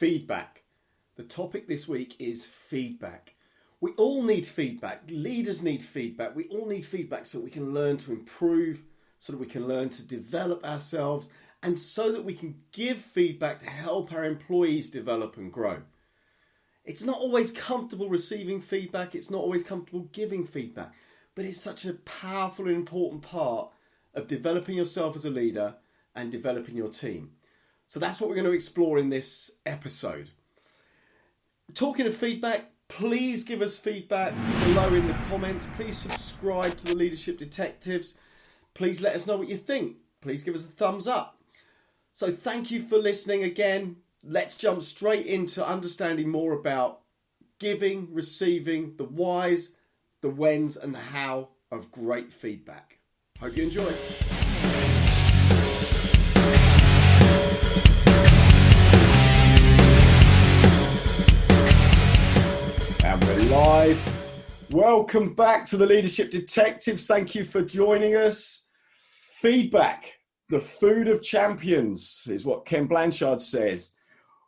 feedback. The topic this week is feedback. We all need feedback. Leaders need feedback. We all need feedback so we can learn to improve, so that we can learn to develop ourselves, and so that we can give feedback to help our employees develop and grow. It's not always comfortable receiving feedback. It's not always comfortable giving feedback, but it's such a powerful and important part of developing yourself as a leader and developing your team. So that's what we're going to explore in this episode. Talking of feedback, please give us feedback below in the comments. Please subscribe to the Leadership Detectives. Please let us know what you think. Please give us a thumbs up. So thank you for listening again. Let's jump straight into understanding more about giving, receiving, the whys, the whens and the how of great feedback. Hope you enjoy. And we're live. Welcome back to the Leadership Detectives. Thank you for joining us. Feedback, the food of champions, is what Ken Blanchard says.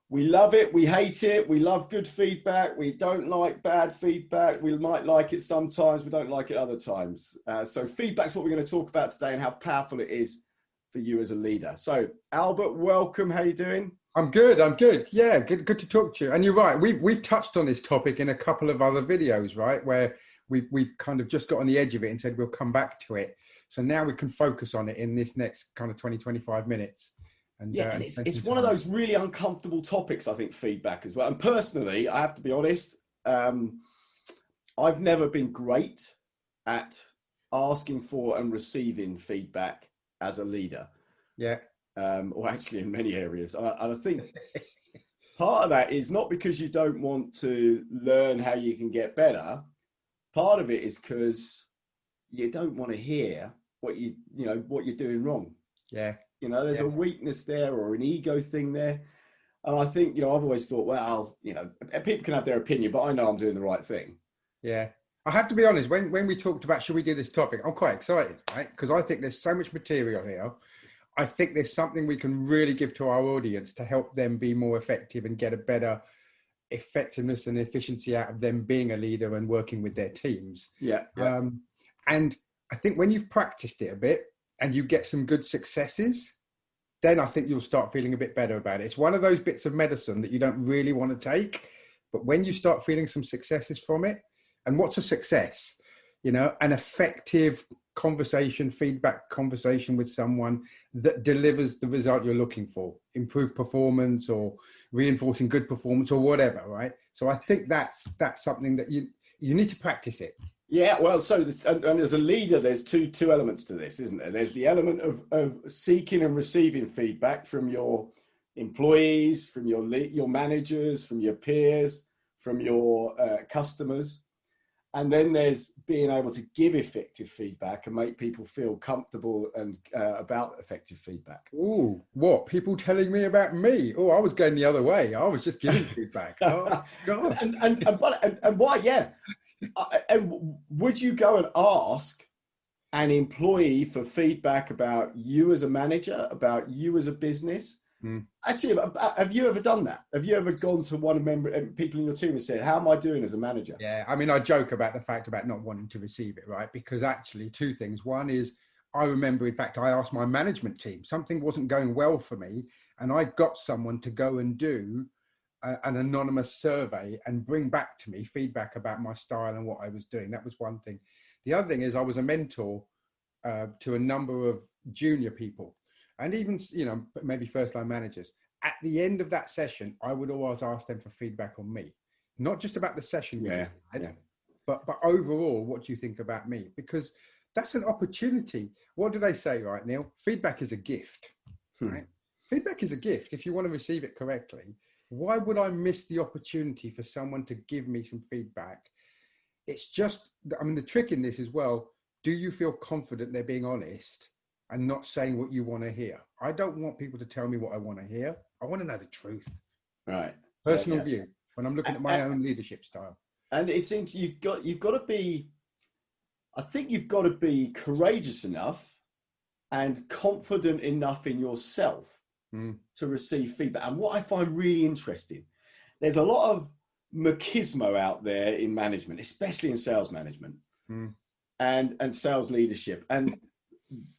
We love it, we hate it, we love good feedback, we don't like bad feedback, we might like it sometimes, we don't like it other times. So feedback's what we're going to talk about today and how powerful it is for you as a leader. So Albert, welcome, how you doing? I'm good. Yeah, good to talk to you. And you're right, we've touched on this topic in a couple of other videos, right, where we've kind of just got on the edge of it and said we'll come back to it. So now we can focus on it in this next kind of 20-25 minutes. And it's one of those really uncomfortable topics, I think, feedback as well. And personally, I have to be honest, I've never been great at asking for and receiving feedback as a leader. Yeah. Or actually in many areas. And I think part of that is not because you don't want to learn how you can get better. Part of it is because you don't want to hear what what you're doing wrong. Yeah. There's a weakness there or an ego thing there. And I think, I've always thought, well, people can have their opinion, but I know I'm doing the right thing. Yeah. I have to be honest, when we talked about, should we do this topic? I'm quite excited, right? Because I think there's so much material here. I think there's something we can really give to our audience to help them be more effective and get a better effectiveness and efficiency out of them being a leader and working with their teams. Yeah. And I think when you've practiced it a bit and you get some good successes, then I think you'll start feeling a bit better about it. It's one of those bits of medicine that you don't really want to take, but when you start feeling some successes from it, and what's a success? An effective feedback conversation with someone that delivers the result you're looking for, improved performance or reinforcing good performance or whatever, right? So I think that's something that you need to practice it. Yeah, well, so and as a leader, there's two elements to this, isn't there? There's the element of seeking and receiving feedback from your employees, from your managers, from your peers, from your customers. And then there's being able to give effective feedback and make people feel comfortable and about effective feedback. Ooh, what? People telling me about me? Oh, I was going the other way. I was just giving feedback. Oh, gosh. And why? Yeah. And would you go and ask an employee for feedback about you as a manager, about you as a business? Actually, have you ever done that? Have you ever gone to one people in your team and said, how am I doing as a manager? Yeah, I mean, I joke about the fact about not wanting to receive it, right? Because actually two things. One is, I remember, in fact, I asked my management team, something wasn't going well for me, and I got someone to go and do an anonymous survey and bring back to me feedback about my style and what I was doing. That was one thing. The other thing is I was a mentor to a number of junior people, and even, maybe first line managers. At the end of that session, I would always ask them for feedback on me, not just about the session we just had, but overall, what do you think about me? Because that's an opportunity. What do they say, right, Neil? Feedback is a gift, right? Feedback is a gift if you want to receive it correctly. Why would I miss the opportunity for someone to give me some feedback? It's just, the trick in this as well, do you feel confident they're being honest and not saying what you want to hear? I don't want people to tell me what I want to hear. I want to know the truth. Right. Personal view when I'm looking at my own leadership style. And it seems you've got to be, I think you've got to be courageous enough and confident enough in yourself to receive feedback. And what I find really interesting, there's a lot of machismo out there in management, especially in sales management and sales leadership. And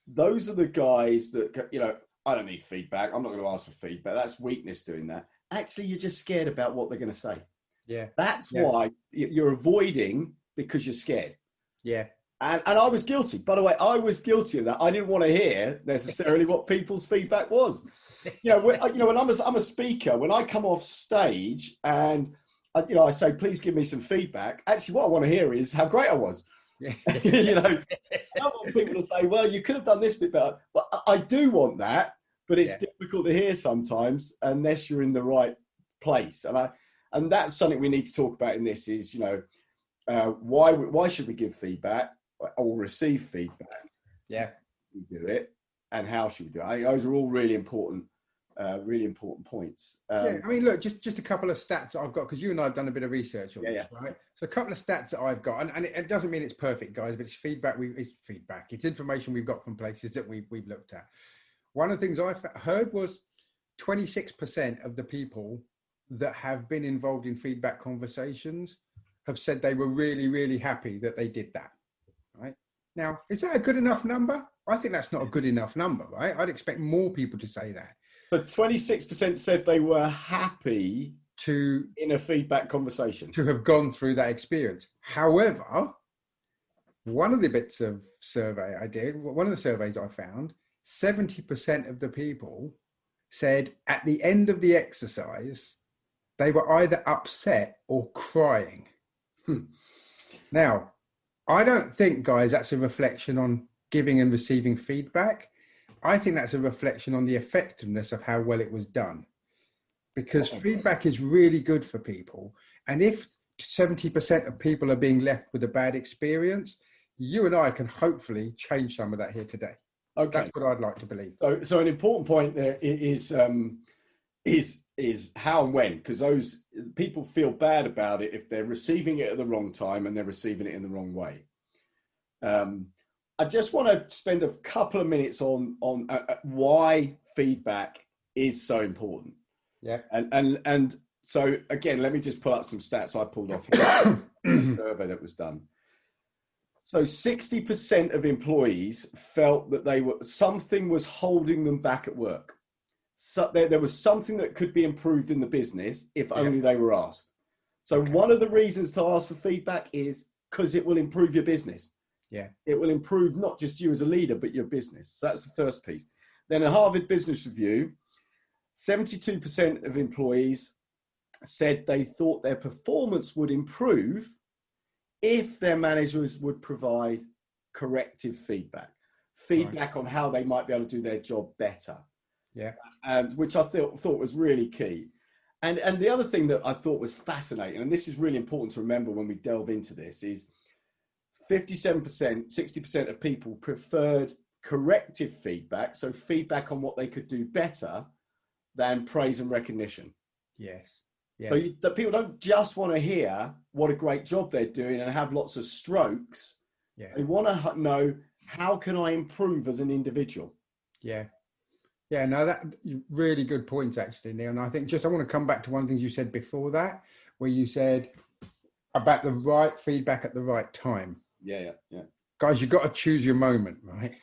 those are the guys that, you know, I don't need feedback. I'm not going to ask for feedback. That's weakness doing that. Actually, you're just scared about what they're going to say. Yeah. That's why you're avoiding, because you're scared. Yeah. And I was guilty. By the way, I was guilty of that. I didn't want to hear necessarily what people's feedback was. When I'm a speaker, when I come off stage and I say, please give me some feedback. Actually, what I want to hear is how great I was. Yeah. I don't want people to say, well, you could have done this bit better. But I do want that, but it's difficult to hear sometimes unless you're in the right place. And that's something we need to talk about in this is, why should we give feedback or receive feedback? Yeah. We do it, and how should we do it? I think those are all really important points. I mean, look, just a couple of stats that I've got, because you and I have done a bit of research on this, right? So a couple of stats that I've got, and it doesn't mean it's perfect, guys, but it's feedback. It's information we've got from places that we've looked at. One of the things I heard was 26% of the people that have been involved in feedback conversations have said they were really, really happy that they did that, right? Now, is that a good enough number? I think that's not a good enough number, right? I'd expect more people to say that. So 26% said they were happy in a feedback conversation. To have gone through that experience. However, one of the bits of survey I did, one of the surveys I found, 70% of the people said at the end of the exercise, they were either upset or crying. Now, I don't think, guys, that's a reflection on giving and receiving feedback. I think that's a reflection on the effectiveness of how well it was done, because feedback is really good for people. And if 70% of people are being left with a bad experience, you and I can hopefully change some of that here today. Okay. That's what I'd like to believe. So an important point there is how and when, because those people feel bad about it if they're receiving it at the wrong time and they're receiving it in the wrong way. I just want to spend a couple of minutes on why feedback is so important. Yeah. And so again, let me just pull out some stats I pulled off a survey that was done. So 60% of employees felt that something was holding them back at work. So there was something that could be improved in the business if only they were asked. So one of the reasons to ask for feedback is because it will improve your business. Yeah. It will improve not just you as a leader, but your business. So that's the first piece. Then a Harvard Business Review, 72% of employees said they thought their performance would improve if their managers would provide corrective feedback on how they might be able to do their job better. Yeah. Which I thought was really key. And the other thing that I thought was fascinating, and this is really important to remember when we delve into this, is 57%, 60% of people preferred corrective feedback, so feedback on what they could do better, than praise and recognition. Yes. Yeah. So that people don't just want to hear what a great job they're doing and have lots of strokes. Yeah. They want to know, how can I improve as an individual? Yeah. Yeah, no, that really good points, actually, Neil. And I think I want to come back to one of the things you said before that, where you said about the right feedback at the right time. Yeah. Guys, you've got to choose your moment, right?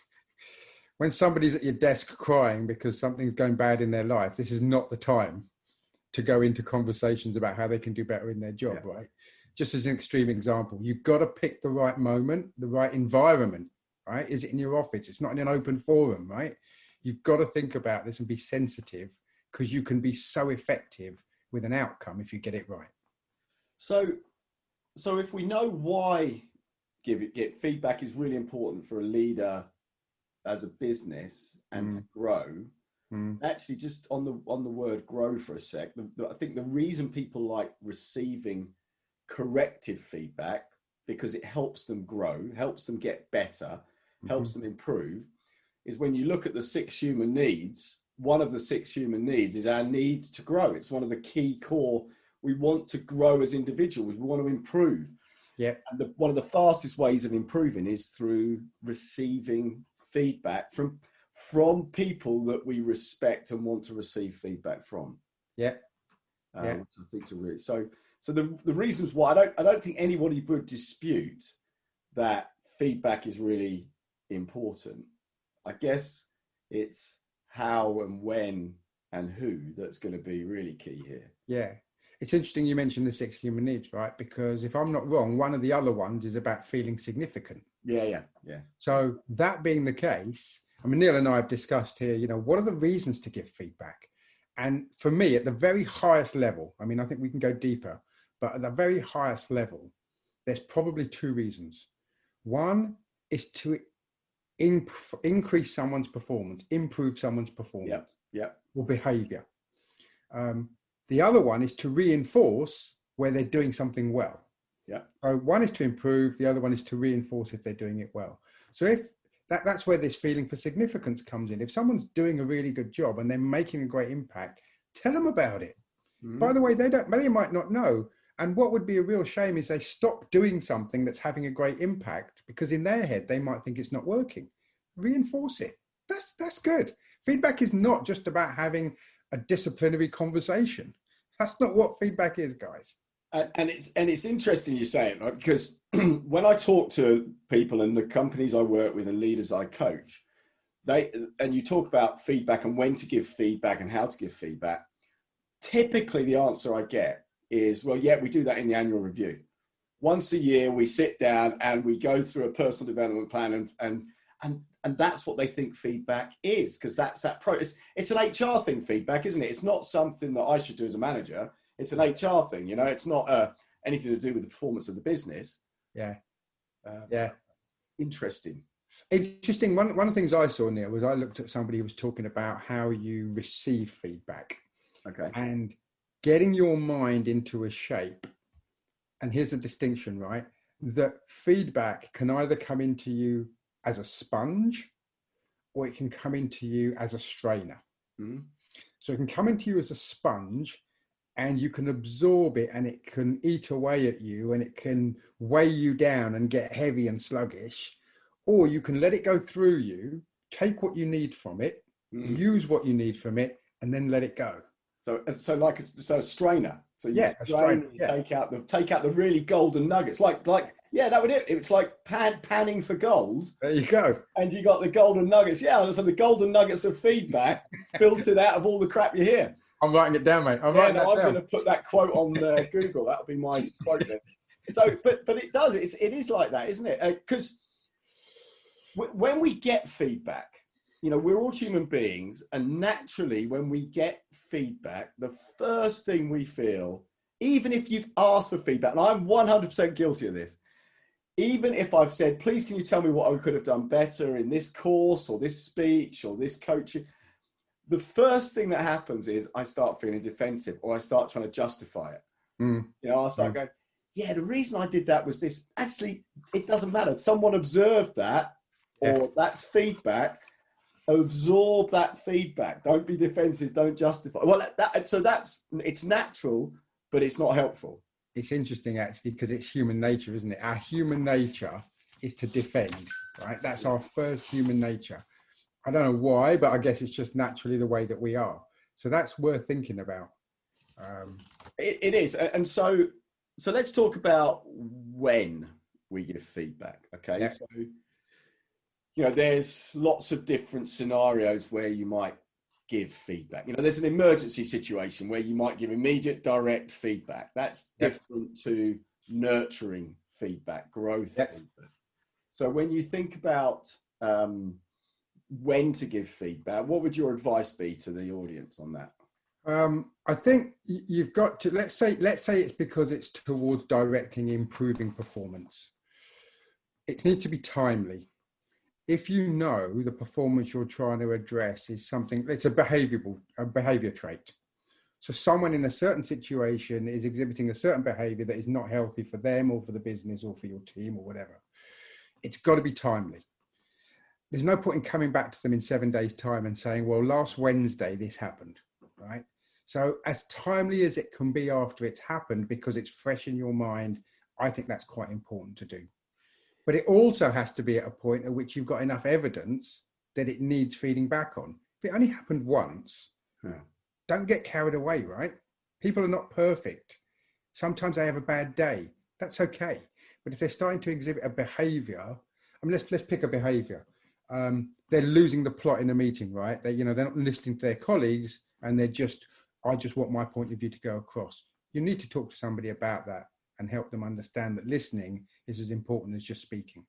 When somebody's at your desk crying because something's going bad in their life, this is not the time to go into conversations about how they can do better in their job, right? Just as an extreme example, you've got to pick the right moment, the right environment, right? Is it in your office? It's not in an open forum, right? You've got to think about this and be sensitive, because you can be so effective with an outcome if you get it right. So if we know why get feedback is really important for a leader as a business and to grow, actually just on the word grow for a sec, I think the reason people like receiving corrective feedback, because it helps them grow, helps them get better, helps them improve, is when you look at the 6 human needs, one of the 6 human needs is our need to grow. It's one of the key core. We want to grow as individuals. We want to improve. Yeah. And one of the fastest ways of improving is through receiving feedback from people that we respect and want to receive feedback from. Yeah. Which I think is really so. So the reasons why I don't think anybody would dispute that feedback is really important. I guess it's how and when and who that's going to be really key here. Yeah. It's interesting you mentioned the 6 human needs, right? Because if I'm not wrong, one of the other ones is about feeling significant. Yeah. So that being the case, I mean, Neil and I have discussed here, what are the reasons to give feedback? And for me, at the very highest level, I mean, I think we can go deeper, but at the very highest level, there's probably 2 reasons. One is to increase someone's performance, improve someone's performance or behavior. The other one is to reinforce where they're doing something well. Yeah. So one is to improve, the other one is to reinforce if they're doing it well. So if that's where this feeling for significance comes in. If someone's doing a really good job and they're making a great impact, tell them about it. Mm-hmm. By the way, they might not know. And what would be a real shame is they stop doing something that's having a great impact because in their head, they might think it's not working. Reinforce it. That's good. Feedback is not just about having a disciplinary conversation. That's not what feedback is, guys. And it's interesting you say it, right? Because when I talk to people in the companies I work with and leaders I coach, and you talk about feedback and when to give feedback and how to give feedback, typically the answer I get is, well, yeah, we do that in the annual review. Once a year, we sit down and we go through a personal development plan and that's what they think feedback is, because it's an HR thing, feedback, isn't it? It's not something that I should do as a manager. It's an HR thing, it's not anything to do with the performance of the business. Yeah. So interesting. Interesting. One of the things I saw, Neil, was I looked at somebody who was talking about how you receive feedback. Okay. And getting your mind into a shape. And here's a distinction, right? That feedback can either come into you as a sponge or it can come into you as a strainer. Mm-hmm. So it can come into you as a sponge and you can absorb it and it can eat away at you and it can weigh you down and get heavy and sluggish, or you can let it go through you, take what you need from it, use what you need from it, and then let it go. So a strainer. So you strainer, take out the really golden nuggets. Like that would it. It's like panning for gold. There you go. And you got the golden nuggets. Yeah, so the golden nuggets of feedback filtered out of all the crap you hear. I'm writing it down, mate. I'm going to put that quote on Google. That'll be my quote then. So, but it does. It is like that, isn't it? Because when we get feedback, we're all human beings, and naturally, when we get feedback, the first thing we feel, even if you've asked for feedback, and I'm 100% guilty of this, even if I've said, please, can you tell me what I could have done better in this course or this speech or this coaching? The first thing that happens is I start feeling defensive or I start trying to justify it. I'll start going, yeah, the reason I did that was this. Actually, it doesn't matter. Someone observed that, or that's feedback. Absorb that feedback. Don't be defensive. Don't justify. Well, it's natural, but it's not helpful. It's interesting, actually, because it's human nature, isn't it? Our human nature is to defend, right? That's our first human nature. I don't know why, but I guess it's just naturally the way that we are. So that's worth thinking about. It is. And so let's talk about when we give feedback. Okay. Yeah. So, there's lots of different scenarios where you might give feedback. There's an emergency situation where you might give immediate direct feedback. That's different to nurturing feedback, growth feedback. So when you think about when to give feedback, what would your advice be to the audience on that? I think you've got to, let's say it's because it's towards directing, improving performance. It needs to be timely. If you know the performance you're trying to address is something, it's a behavior trait. So someone in a certain situation is exhibiting a certain behavior that is not healthy for them or for the business or for your team or whatever. It's got to be timely. There's no point in coming back to them in 7 days' time and saying, well, last Wednesday, this happened, right? So as timely as it can be after it's happened, because it's fresh in your mind, I think that's quite important to do. But it also has to be at a point at which you've got enough evidence that it needs feeding back on. If it only happened once, don't get carried away, right? People are not perfect. Sometimes they have a bad day. That's okay. But if they're starting to exhibit a behavior, I mean, let's pick a behavior. They're losing the plot in a meeting, right? They're not listening to their colleagues, and I just want my point of view to go across. You need to talk to somebody about that and help them understand that listening is as important as just speaking.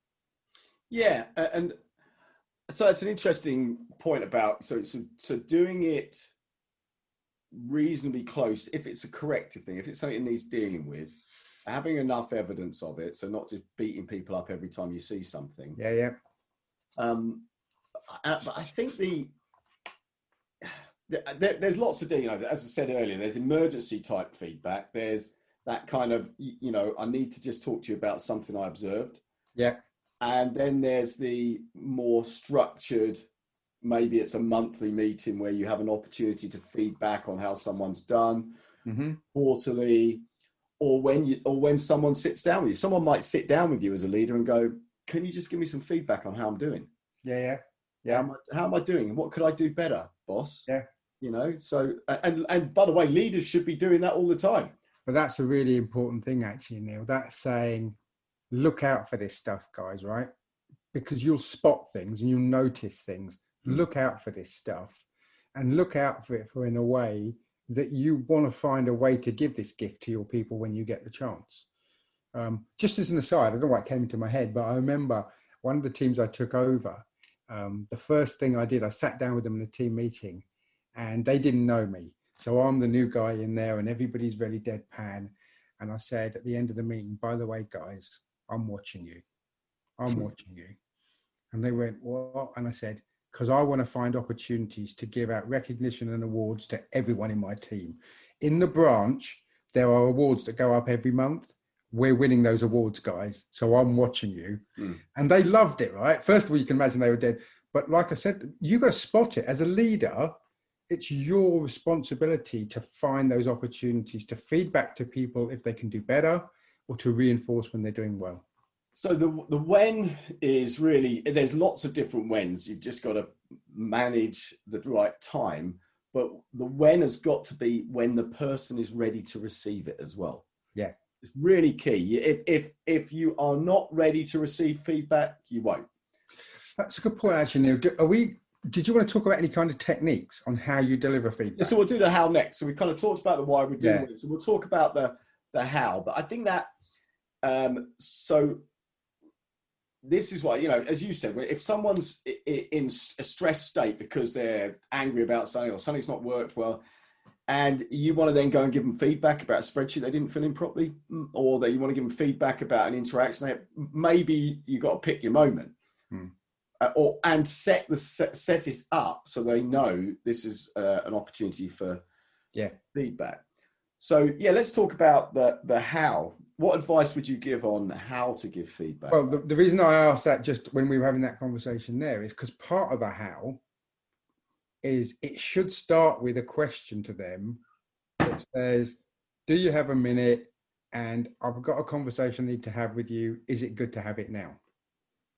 Yeah, and so it's an interesting point about so doing it reasonably close. If it's a corrective thing, if it's something that needs dealing with, having enough evidence of it, so not just beating people up every time you see something. Yeah. But I think there's lots of, as I said earlier, there's emergency type feedback. There's that kind of, I need to just talk to you about something I observed. Yeah. And then there's the more structured, maybe it's a monthly meeting where you have an opportunity to feedback on how someone's done, quarterly, or when someone sits down with you. Someone might sit down with you as a leader and go, can you just give me some feedback on how I'm doing? Yeah. How am I doing? What could I do better, boss? Yeah. So, and by the way, leaders should be doing that all the time. But that's a really important thing, actually, Neil. That's saying, look out for this stuff, guys, right? Because you'll spot things and you'll notice things. Look out for this stuff, and look out for it in a way that you want to find a way to give this gift to your people when you get the chance. Just as an aside, I don't know why it came into my head, but I remember one of the teams I took over, the first thing I did, I sat down with them in a team meeting, and they didn't know me. So I'm the new guy in there and everybody's very deadpan. And I said at the end of the meeting, by the way, guys, I'm watching you. I'm watching you. And they went, what? And I said, because I want to find opportunities to give out recognition and awards to everyone in my team. In the branch, there are awards that go up every month. We're winning those awards, guys. So I'm watching you. And they loved it, right? First of all, you can imagine they were dead. But like I said, you got to spot it. As a leader, it's your responsibility to find those opportunities to feedback to people if they can do better, or to reinforce when they're doing well. So the when is really, there's lots of different whens. You've just got to manage the right time. But the when has got to be when the person is ready to receive it as well. Yeah. It's really key. If you are not ready to receive feedback, you won't. That's a good point, actually, Neil. Did you want to talk about any kind of techniques on how you deliver feedback? Yeah, so we'll do the how next. So we kind of talked about the why we're doing it. So we'll talk about the how. But I think that, so this is why, as you said, if someone's in a stressed state because they're angry about something or something's not worked well, and you want to then go and give them feedback about a spreadsheet they didn't fill in properly, or that you want to give them feedback about an interaction, maybe you got to pick your moment. And set it up so they know this is an opportunity for feedback. So let's talk about the how. What advice would you give on how to give feedback? Well, the reason I asked that just when we were having that conversation there is because part of the how is it should start with a question to them that says, do you have a minute? And I've got a conversation I need to have with you. Is it good to have it now?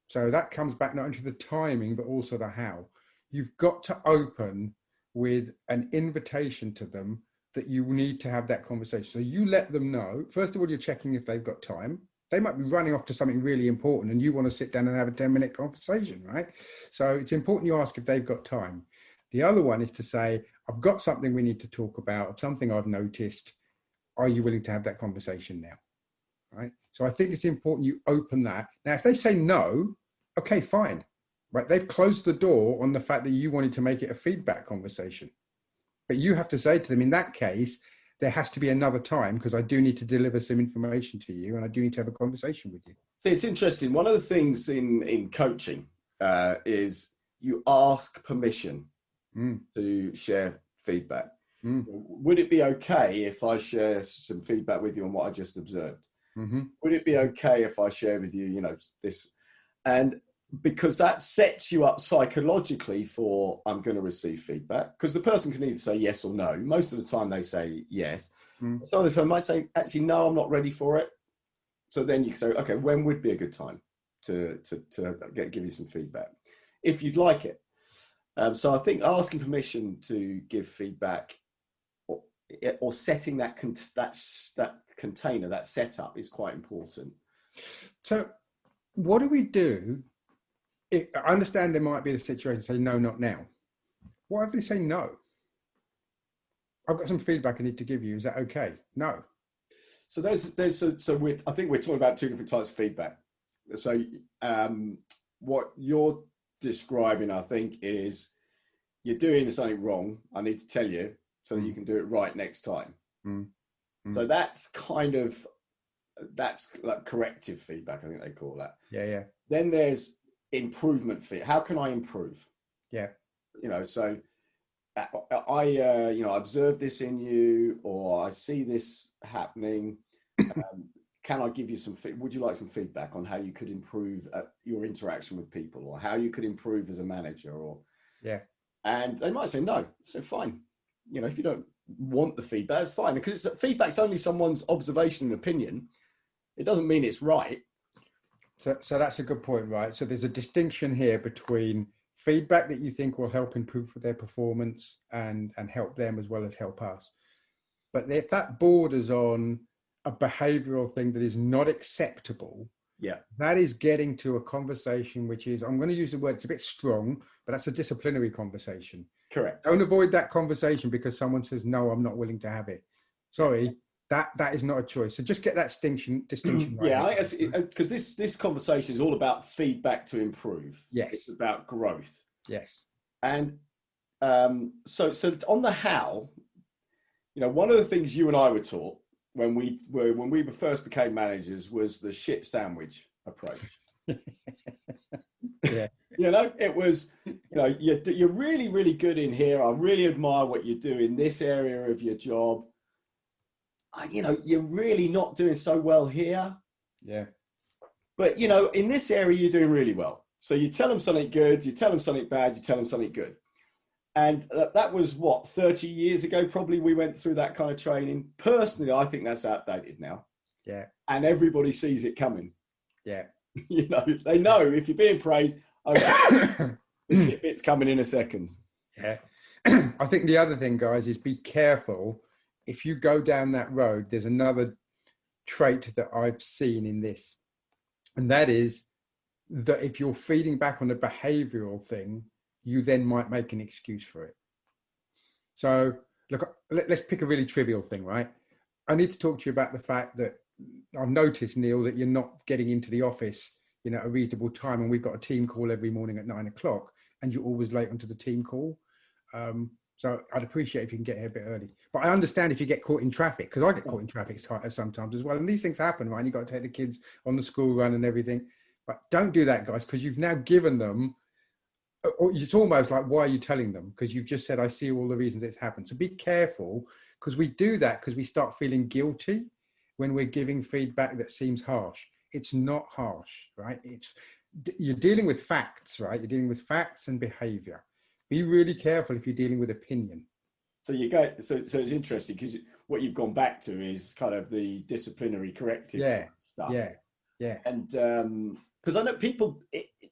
So that comes back not only to the timing, but also the how. You've got to open with an invitation to them that you need to have that conversation. So you let them know, first of all, you're checking if they've got time. They might be running off to something really important and you want to sit down and have a 10-minute conversation, right? So it's important you ask if they've got time. The other one is to say, I've got something we need to talk about, something I've noticed. Are you willing to have that conversation now? Right. So I think it's important you open that. Now, if they say no, okay, fine. Right. They've closed the door on the fact that you wanted to make it a feedback conversation. But you have to say to them, in that case, there has to be another time because I do need to deliver some information to you and I do need to have a conversation with you. So it's interesting. One of the things in coaching is you ask permission to share feedback. Would it be okay if I share some feedback with you on what I just observed? Would it be okay if I share with you, this? And because that sets you up psychologically for, I'm going to receive feedback, because the person can either say yes or no. Most of the time they say yes. Some of the time might say, actually, no, I'm not ready for it. So then you can say, okay, when would be a good time to give you some feedback if you'd like it? So I think asking permission to give feedback, or setting that container, that setup, is quite important. So what do we do? I understand there might be a situation say, no, not now. What if they say no? I've got some feedback I need to give you. Is that okay? No. So I think we're talking about two different types of feedback. So what you're describing, I think, is you're doing something wrong. I need to tell you so that you can do it right next time. So that's like corrective feedback, I think they call that. Yeah. Then there's improvement feedback. How can I improve? Yeah. So I observe this in you, or I see this happening. Can I give you would you like some feedback on how you could improve your interaction with people, or how you could improve as a manager? And they might say no. So fine. If you don't want the feedback, it's fine, because feedback's only someone's observation and opinion. It doesn't mean it's right. So that's a good point, right? So there's a distinction here between feedback that you think will help improve their performance and help them as well as help us. But if that borders on a behavioral thing that is not acceptable, that is getting to a conversation which is, I'm going to use the word, it's a bit strong, but that's a disciplinary conversation. Correct. Don't avoid that conversation because someone says, no, I'm not willing to have it. Sorry, that is not a choice. So just get that distinction right. Yeah, because this conversation is all about feedback to improve. Yes. It's about growth. Yes. And so on the how, one of the things you and I were taught when we first became managers was the shit sandwich approach. Yeah. It was, you're really, really good in here. I really admire what you do in this area of your job. You're really not doing so well here. Yeah. But, in this area, you're doing really well. So you tell them something good, you tell them something bad, you tell them something good. And that was 30 years ago, probably we went through that kind of training. Personally, I think that's outdated now. Yeah. And everybody sees it coming. Yeah. They know if you're being praised, okay, the shit bit's coming in a second. Yeah. I think the other thing, guys, is be careful. If you go down that road, there's another trait that I've seen in this. And that is that if you're feeding back on a behavioral thing, you then might make an excuse for it. So look, let's pick a really trivial thing, right? I need to talk to you about the fact that I've noticed, Neil, that you're not getting into the office, at a reasonable time. And we've got a team call every morning at 9:00 and you're always late onto the team call. So I'd appreciate if you can get here a bit early. But I understand if you get caught in traffic, because I get caught in traffic sometimes as well. And these things happen, right? You've got to take the kids on the school run and everything. But don't do that, guys, because you've now given them, it's almost like, why are you telling them? Because you've just said, I see all the reasons it's happened. So be careful, because we do that because we start feeling guilty when we're giving feedback that seems harsh. It's not harsh, right? You're dealing with facts, right? You're dealing with facts and behavior. Be really careful if you're dealing with opinion. So so it's interesting because what you've gone back to is kind of the disciplinary corrective stuff. Yeah. And because I know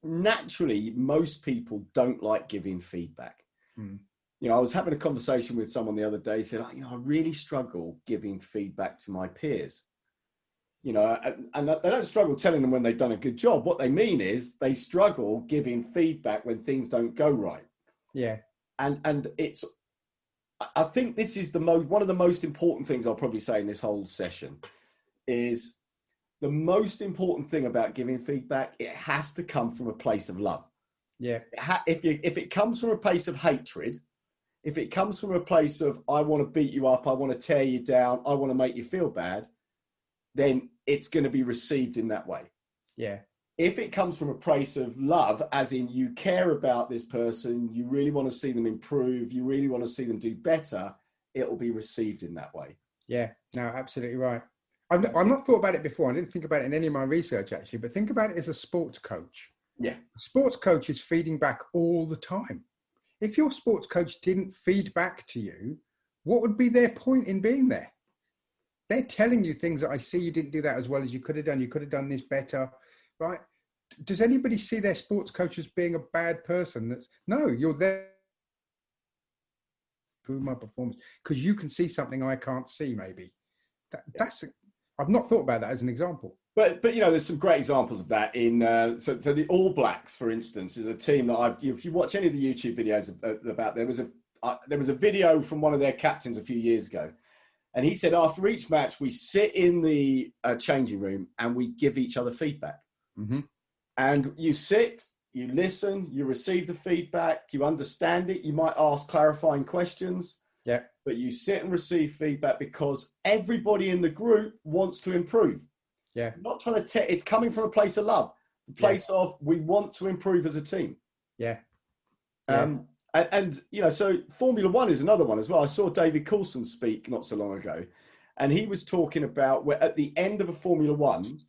naturally, most people don't like giving feedback. I was having a conversation with someone the other day, said, I really struggle giving feedback to my peers. And they don't struggle telling them when they've done a good job. What they mean is they struggle giving feedback when things don't go right. Yeah. And I think this is one of the most important things I'll probably say in this whole session is the most important thing about giving feedback. It has to come from a place of love. Yeah. If it comes from a place of hatred, if it comes from a place of, I want to beat you up, I want to tear you down, I want to make you feel bad, then it's going to be received in that way. Yeah. If it comes from a place of love, as in you care about this person, you really want to see them improve, you really want to see them do better, it will be received in that way. Yeah, no, absolutely right. I've not thought about it before. I didn't think about it in any of my research, actually, but think about it as a sports coach. Yeah. A sports coach is feeding back all the time. If your sports coach didn't feed back to you, what would be their point in being there? They're telling you things that I see you didn't do that as well as you could have done. You could have done this better, right? Does anybody see their sports coach as being a bad person? No, you're there improve my performance? Because you can see something I can't see, maybe. I've not thought about that as an example. But there's some great examples of that in so the All Blacks, for instance, is a team that if you watch any of the YouTube videos about, there was a video from one of their captains a few years ago, and he said after each match we sit in the changing room and we give each other feedback. Mm-hmm. And you sit, you listen, you receive the feedback, you understand it, you might ask clarifying questions. Yeah. But you sit and receive feedback because everybody in the group wants to improve. Yeah. Not trying to it's coming from a place of love, the place of we want to improve as a team. Yeah. And so Formula One is another one as well. I saw David Coulson speak not so long ago, and he was talking about where at the end of a Formula One,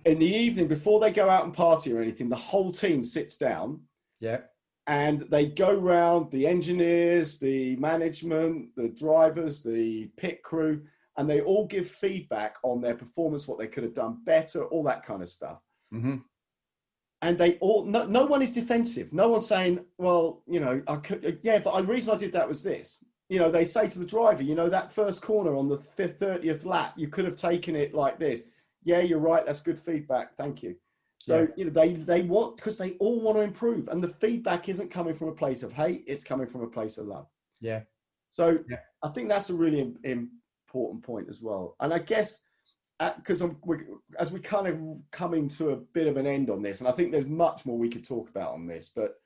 in the evening before they go out and party or anything, the whole team sits down. Yeah. And they go round, the engineers, the management, the drivers, the pit crew, and they all give feedback on their performance, what they could have done better, all that kind of stuff. Mm-hmm. And they all, no one is defensive. No one's saying, well, I could, but the reason I did that was this. They say to the driver, that first corner on the 30th lap, you could have taken it like this. Yeah, you're right. That's good feedback. Thank you. So, they want, because they all want to improve. And the feedback isn't coming from a place of hate. It's coming from a place of love. Yeah. So I think that's a really important point as well. And I guess, because as we kind of coming to a bit of an end on this, and I think there's much more we could talk about on this, but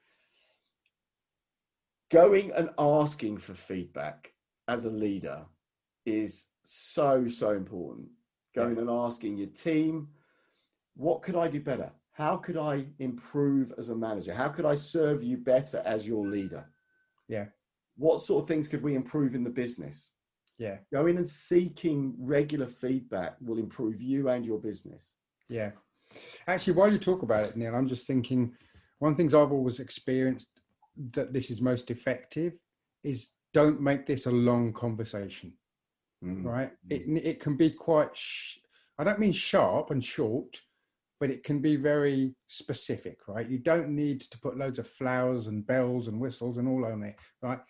going and asking for feedback as a leader is so, so important. Going and asking your team, what could I do better? How could I improve as a manager? How could I serve you better as your leader? Yeah. What sort of things could we improve in the business? Yeah. Going and seeking regular feedback will improve you and your business. Yeah. Actually, while you talk about it, Neil, I'm just thinking, one of the things I've always experienced that this is most effective is don't make this a long conversation, right? It can be quite, I don't mean sharp and short, but it can be very specific, right? You don't need to put loads of flowers and bells and whistles and all on it, right?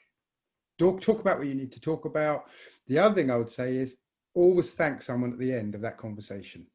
Talk about what you need to talk about. The other thing I would say is always thank someone at the end of that conversation,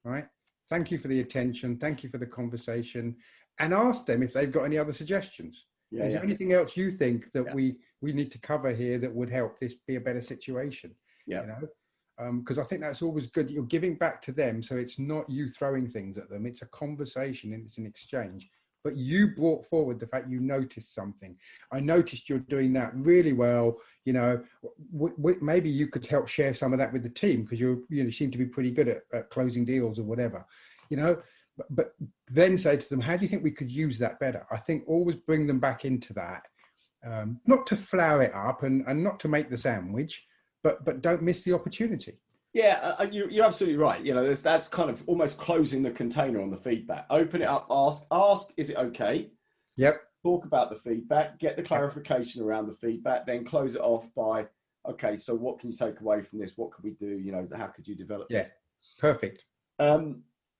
right? Thank you for the attention. Thank you for the conversation. And ask them if they've got any other suggestions. Is there anything else you think that we need to cover here that would help this be a better situation? Because I think that's always good. You're giving back to them. So it's not you throwing things at them. It's a conversation and it's an exchange. But you brought forward the fact you noticed something. I noticed you're doing that really well. Maybe you could help share some of that with the team because you seem to be pretty good at closing deals or whatever, But then say to them, how do you think we could use that better? I think always bring them back into that, not to flower it up and not to make the sandwich, but don't miss the opportunity. Yeah, you're absolutely right. That's kind of almost closing the container on the feedback. Open it up, ask, is it okay? Yep. Talk about the feedback, get the clarification around the feedback, then close it off by, okay, so what can you take away from this? What could we do? How could you develop this? Perfect.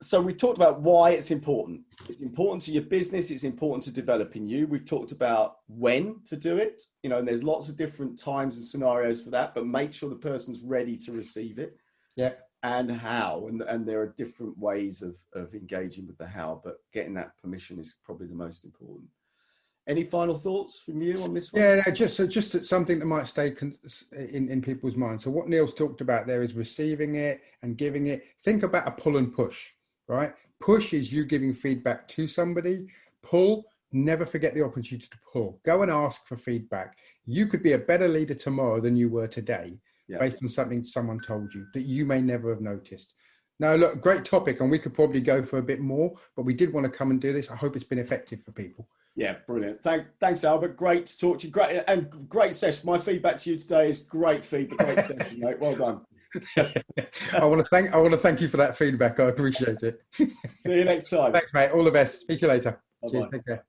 So we talked about why it's important. It's important to your business. It's important to developing you. We've talked about when to do it, and there's lots of different times and scenarios for that, but make sure the person's ready to receive it. Yeah. And how, and there are different ways of engaging with the how, but getting that permission is probably the most important. Any final thoughts from you on this one? Yeah, just something that might stay in people's minds. So what Neil's talked about there is receiving it and giving it. Think about a pull and push, right? Push is you giving feedback to somebody. Pull, never forget the opportunity to pull. Go and ask for feedback. You could be a better leader tomorrow than you were today, based on something someone told you that you may never have noticed. Now, look, great topic, and we could probably go for a bit more, but we did want to come and do this. I hope it's been effective for people. Yeah, brilliant. Thanks, Albert. Great to talk to you. Great session. My feedback to you today is great feedback. Great session, mate. Well done. I want to thank you for that feedback. I appreciate it. See you next time. Thanks, mate. All the best. Speak to you later. Bye-bye. Cheers. Take care.